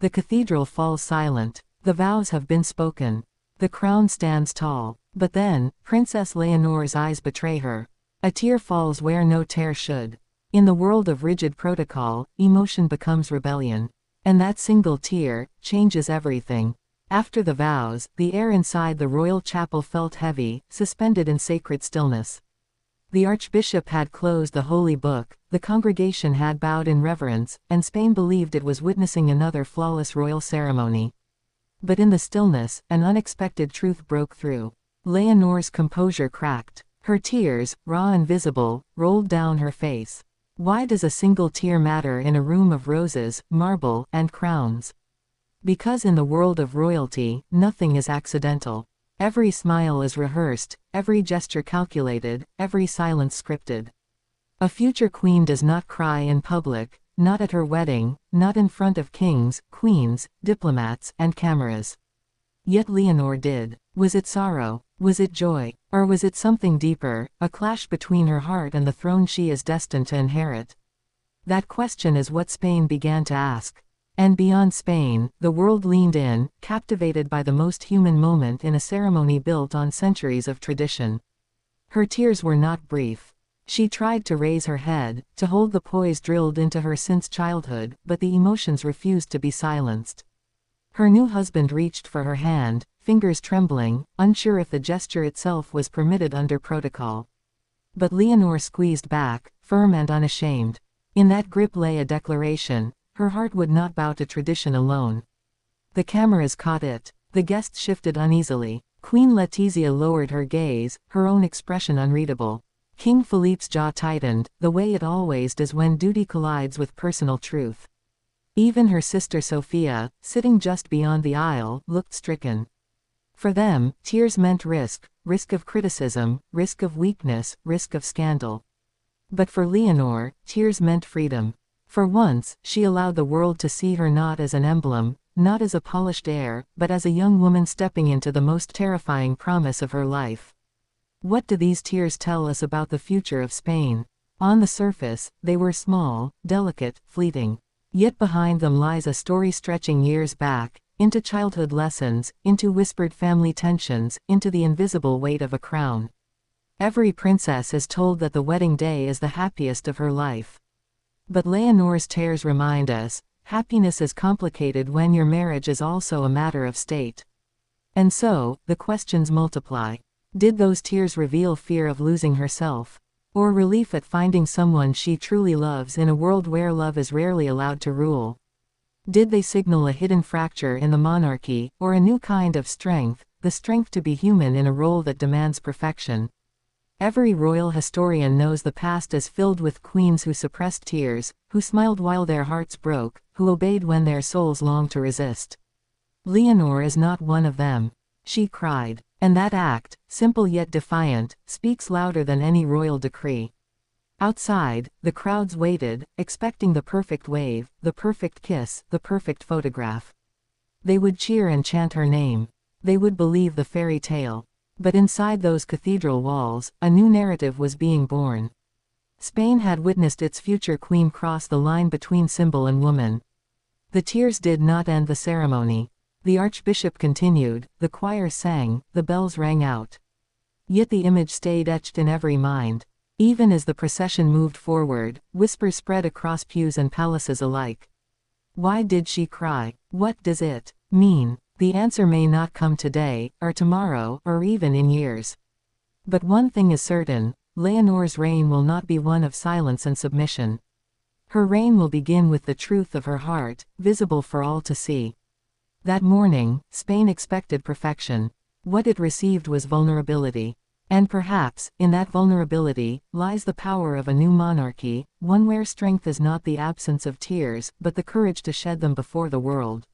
The cathedral falls silent. The vows have been spoken. The crown stands tall. But then, Princess Leonor's eyes betray her. A tear falls where no tear should. In the world of rigid protocol, emotion becomes rebellion. And that single tear changes everything. After the vows, the air inside the royal chapel felt heavy, suspended in sacred stillness. The archbishop had closed the holy book, the congregation had bowed in reverence, and Spain believed it was witnessing another flawless royal ceremony. But in the stillness, an unexpected truth broke through. Leonor's composure cracked. Her tears, raw and visible, rolled down her face. Why does a single tear matter in a room of roses, marble, and crowns? Because in the world of royalty, nothing is accidental. Every smile is rehearsed, every gesture calculated, every silence scripted. A future queen does not cry in public, not at her wedding, not in front of kings, queens, diplomats, and cameras. Yet Leonor did. Was it sorrow? Was it joy? Or was it something deeper, a clash between her heart and the throne she is destined to inherit? That question is what Spain began to ask. And beyond Spain, the world leaned in, captivated by the most human moment in a ceremony built on centuries of tradition. Her tears were not brief. She tried to raise her head, to hold the poise drilled into her since childhood, but the emotions refused to be silenced. Her new husband reached for her hand, fingers trembling, unsure if the gesture itself was permitted under protocol. But Leonor squeezed back, firm and unashamed. In that grip lay a declaration. Her heart would not bow to tradition alone. The cameras caught it. The guests shifted uneasily. Queen Letizia lowered her gaze, her own expression unreadable. King Philippe's jaw tightened, the way it always does when duty collides with personal truth. Even her sister Sophia, sitting just beyond the aisle, looked stricken. For them, tears meant risk of criticism, risk of weakness, risk of scandal. But for Leonor, tears meant freedom. For once, she allowed the world to see her not as an emblem, not as a polished heir, but as a young woman stepping into the most terrifying promise of her life. What do these tears tell us about the future of Spain? On the surface, they were small, delicate, fleeting. Yet behind them lies a story stretching years back, into childhood lessons, into whispered family tensions, into the invisible weight of a crown. Every princess is told that the wedding day is the happiest of her life. But Leonor's tears remind us, happiness is complicated when your marriage is also a matter of state. And so, the questions multiply. Did those tears reveal fear of losing herself? Or relief at finding someone she truly loves in a world where love is rarely allowed to rule? Did they signal a hidden fracture in the monarchy, or a new kind of strength, the strength to be human in a role that demands perfection? Every royal historian knows the past is filled with queens who suppressed tears, who smiled while their hearts broke, who obeyed when their souls longed to resist. Leonor is not one of them. She cried. And that act, simple yet defiant, speaks louder than any royal decree. Outside, the crowds waited, expecting the perfect wave, the perfect kiss, the perfect photograph. They would cheer and chant her name. They would believe the fairy tale. But inside those cathedral walls, a new narrative was being born. Spain had witnessed its future queen cross the line between symbol and woman. The tears did not end the ceremony. The archbishop continued, the choir sang, the bells rang out. Yet the image stayed etched in every mind. Even as the procession moved forward, whispers spread across pews and palaces alike. Why did she cry? What does it mean? The answer may not come today, or tomorrow, or even in years. But one thing is certain, Leonor's reign will not be one of silence and submission. Her reign will begin with the truth of her heart, visible for all to see. That morning, Spain expected perfection. What it received was vulnerability. And perhaps, in that vulnerability, lies the power of a new monarchy, one where strength is not the absence of tears, but the courage to shed them before the world.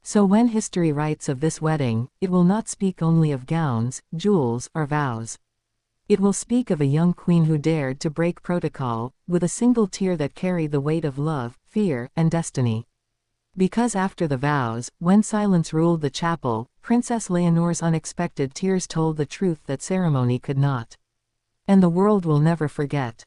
So when history writes of this wedding, it will not speak only of gowns, jewels, or vows. It will speak of a young queen who dared to break protocol, with a single tear that carried the weight of love, fear, and destiny. Because after the vows, when silence ruled the chapel, Princess Leonor's unexpected tears told the truth that ceremony could not. And the world will never forget.